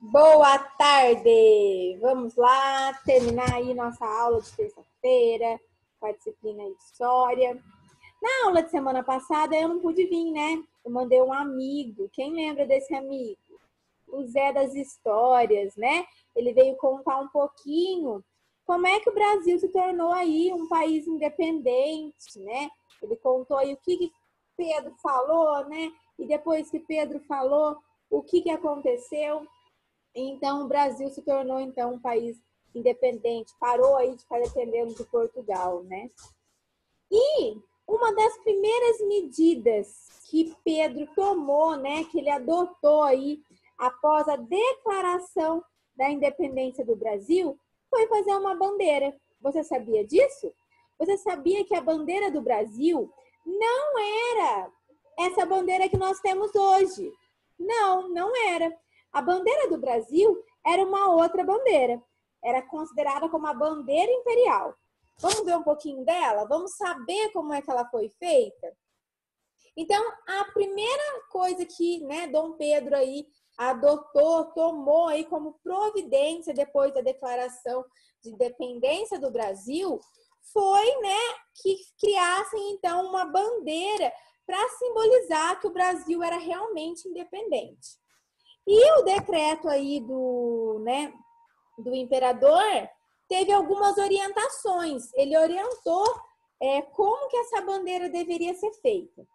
Boa tarde! Vamos lá terminar aí nossa aula de terça-feira com a disciplina de História. Na aula de semana passada eu não pude vir, né? Eu mandei um amigo. Quem lembra desse amigo? O Zé das Histórias, né? Ele veio contar um pouquinho como é que o Brasil se tornou aí um país independente, né? Ele contou aí o que Pedro falou, né? E depois que Pedro falou, o que aconteceu. Então, o Brasil se tornou, então, um país independente, parou aí de ficar dependendo de Portugal, né? E uma das primeiras medidas que Pedro tomou, né, que ele adotou aí após a declaração da independência do Brasil, foi fazer uma bandeira. Você sabia disso? Você sabia que a bandeira do Brasil não era essa bandeira que nós temos hoje? Não, não era. A bandeira do Brasil era uma outra bandeira. Era considerada como a bandeira imperial. Vamos ver um pouquinho dela? Vamos saber como é que ela foi feita? Então, a primeira coisa que, né, Dom Pedro aí adotou, tomou aí como providência depois da declaração de independência do Brasil, foi, né, que criassem então uma bandeira para simbolizar que o Brasil era realmente independente. E o decreto aí do imperador teve algumas orientações. Ele orientou como que essa bandeira deveria ser feita.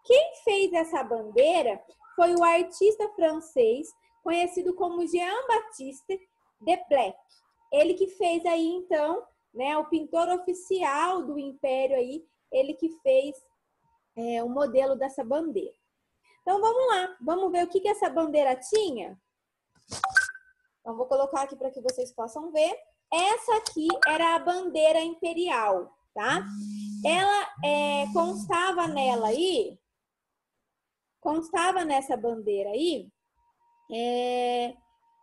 Quem fez essa bandeira foi o artista francês conhecido como Jean-Baptiste Depleque. Ele que fez aí, então, né, o pintor oficial do Império aí, ele que fez o modelo dessa bandeira. Então, vamos lá. Vamos ver o que essa bandeira tinha? Então, vou colocar aqui para que vocês possam ver. Essa aqui era a bandeira imperial, tá? Ela constava nessa bandeira aí,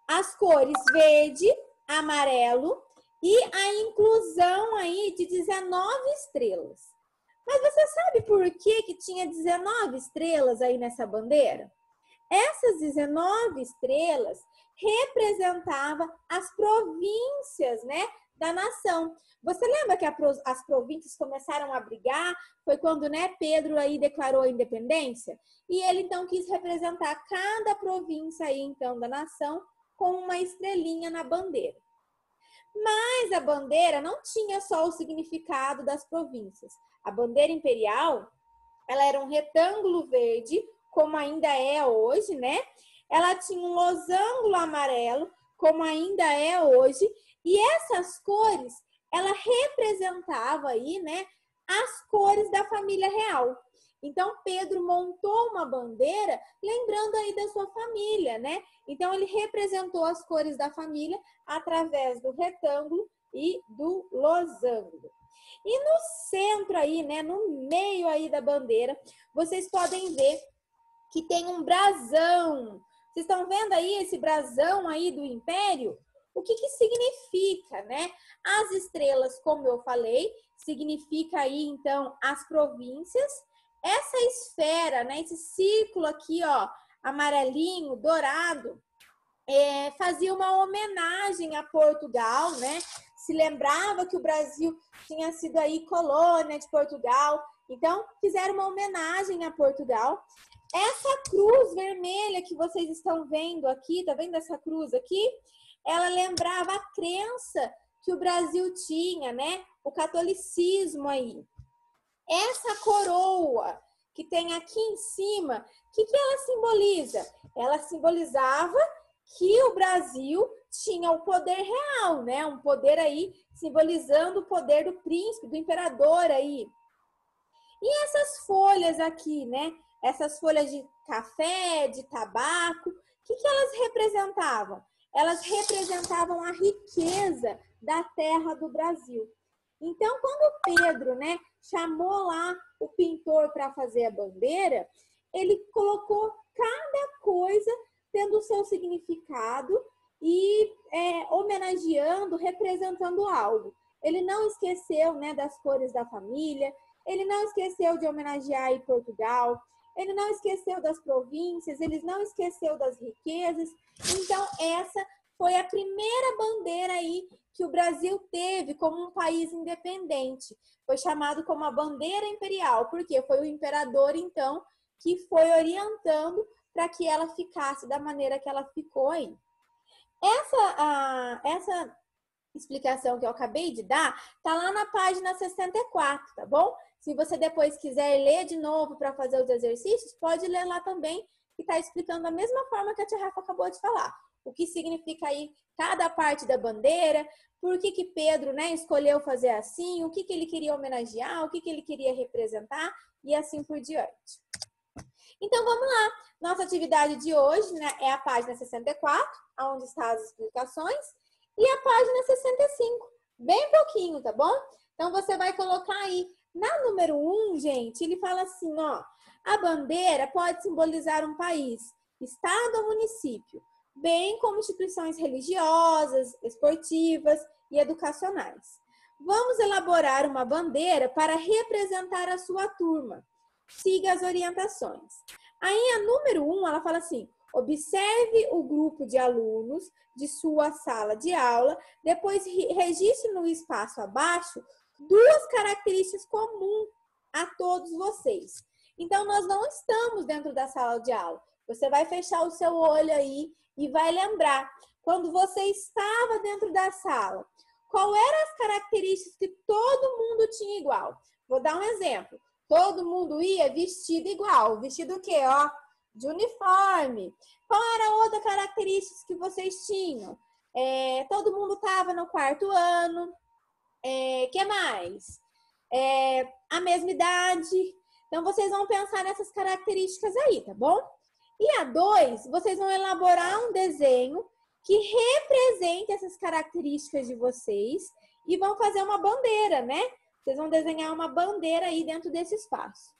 as cores verde, amarelo e a inclusão aí de 19 estrelas. Mas você sabe por que tinha 19 estrelas aí nessa bandeira? Essas 19 estrelas representavam as províncias, né, da nação. Você lembra que as províncias começaram a brigar? Foi quando, né, Pedro aí declarou a independência? E ele, então, quis representar cada província aí, então, da nação com uma estrelinha na bandeira. Mas a bandeira não tinha só o significado das províncias. A bandeira imperial, ela era um retângulo verde, como ainda é hoje, né? Ela tinha um losango amarelo, como ainda é hoje, e essas cores, ela representava aí, né, as cores da família real. Então, Pedro montou uma bandeira lembrando aí da sua família, né? Então, ele representou as cores da família através do retângulo e do losango. E no centro aí, né, no meio aí da bandeira, vocês podem ver que tem um brasão. Vocês estão vendo aí esse brasão aí do Império? O que significa, né? As estrelas, como eu falei, significa aí, então, as províncias. Essa esfera, né, esse círculo aqui, ó, amarelinho, dourado, fazia uma homenagem a Portugal, né? Se lembrava que o Brasil tinha sido aí colônia de Portugal, então fizeram uma homenagem a Portugal. Essa cruz vermelha que vocês estão vendo aqui, tá vendo essa cruz aqui? Ela lembrava a crença que o Brasil tinha, né? O catolicismo aí. Essa coroa que tem aqui em cima, o que ela simboliza? Ela simbolizava que o Brasil tinha o poder real, né? Um poder aí simbolizando o poder do príncipe, do imperador aí. E essas folhas aqui, né? Essas folhas de café, de tabaco, o que elas representavam? Elas representavam a riqueza da terra do Brasil. Então, quando Pedro, né, chamou lá o pintor para fazer a bandeira, ele colocou cada coisa tendo o seu significado e homenageando, representando algo. Ele não esqueceu, né, das cores da família, ele não esqueceu de homenagear aí Portugal, ele não esqueceu das províncias, ele não esqueceu das riquezas. Então, essa foi a primeira bandeira aí que o Brasil teve como um país independente. Foi chamado como a bandeira imperial, porque foi o imperador, então, que foi orientando para que ela ficasse da maneira que ela ficou aí. Essa explicação que eu acabei de dar tá lá na página 64, tá bom? Se você depois quiser ler de novo para fazer os exercícios, pode ler lá também, que está explicando da mesma forma que a tia Rafa acabou de falar. O que significa aí cada parte da bandeira, por que Pedro, né, escolheu fazer assim, o que ele queria homenagear, o que ele queria representar e assim por diante. Então, vamos lá. Nossa atividade de hoje, né, é a página 64, onde estão as explicações, e a página 65, bem pouquinho, tá bom? Então, você vai colocar aí, na número 1, gente, ele fala assim, ó, a bandeira pode simbolizar um país, estado ou município, bem como instituições religiosas, esportivas e educacionais. Vamos elaborar uma bandeira para representar a sua turma. Siga as orientações. Aí a número 1, ela fala assim, observe o grupo de alunos de sua sala de aula, depois registre no espaço abaixo 2 características comuns a todos vocês. Então, nós não estamos dentro da sala de aula. Você vai fechar o seu olho aí e vai lembrar, quando você estava dentro da sala, qual eram as características que todo mundo tinha igual? Vou dar um exemplo. Todo mundo ia vestido igual. Vestido o quê? Ó, de uniforme. Qual era a outra característica que vocês tinham? Todo mundo estava no 4º ano. Que mais? A mesma idade. Então, vocês vão pensar nessas características aí, tá bom? E a 2, vocês vão elaborar um desenho que represente essas características de vocês e vão fazer uma bandeira, né? Vocês vão desenhar uma bandeira aí dentro desse espaço.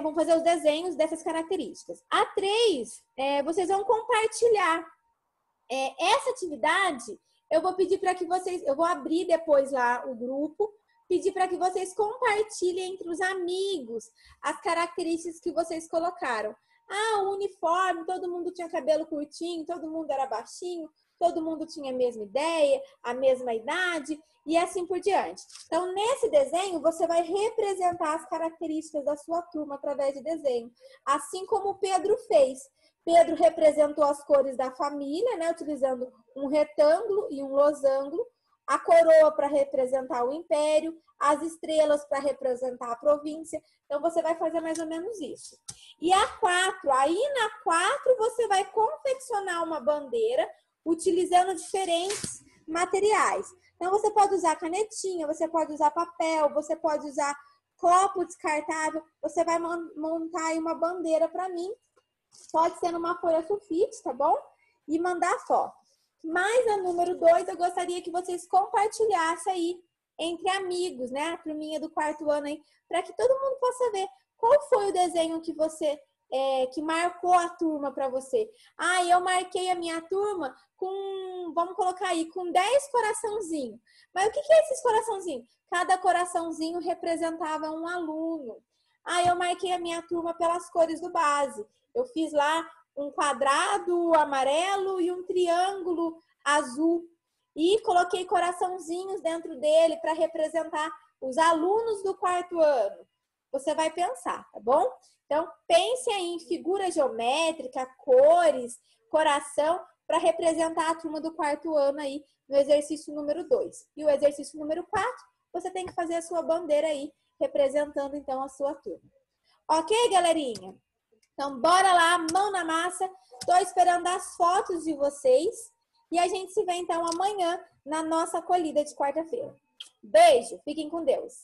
Vão fazer os desenhos dessas características. A 3, vocês vão compartilhar. Essa atividade, eu vou pedir para que vocês... Eu vou abrir depois lá o grupo, pedir para que vocês compartilhem entre os amigos as características que vocês colocaram. Ah, o uniforme, todo mundo tinha cabelo curtinho, todo mundo era baixinho, todo mundo tinha a mesma ideia, a mesma idade e assim por diante. Então, nesse desenho, você vai representar as características da sua turma através de desenho, assim como o Pedro fez. Pedro representou as cores da família, né, utilizando um retângulo e um losango, a coroa para representar o império, as estrelas para representar a província. Então, você vai fazer mais ou menos isso. E a 4, aí na 4 você vai confeccionar uma bandeira utilizando diferentes materiais. Então, você pode usar canetinha, você pode usar papel, você pode usar copo descartável. Você vai montar aí uma bandeira para mim. Pode ser numa folha sulfite, tá bom? E mandar foto. Mas a número 2, eu gostaria que vocês compartilhassem aí entre amigos, né? A turminha do 4º ano aí, para que todo mundo possa ver qual foi o desenho que você que marcou a turma para você. Ah, eu marquei a minha turma com, vamos colocar aí, com 10 coraçãozinhos. Mas o que é esses coraçãozinhos? Cada coraçãozinho representava um aluno. Ah, eu marquei a minha turma pelas cores do base. Eu fiz lá um quadrado amarelo e um triângulo azul. E coloquei coraçãozinhos dentro dele para representar os alunos do 4º ano. Você vai pensar, tá bom? Então, pense aí em figura geométrica, cores, coração, para representar a turma do 4º ano aí no exercício número 2. E o exercício número 4, você tem que fazer a sua bandeira aí, representando então a sua turma. Ok, galerinha? Então, bora lá, mão na massa. Estou esperando as fotos de vocês. E a gente se vê então amanhã na nossa acolhida de quarta-feira. Beijo, fiquem com Deus.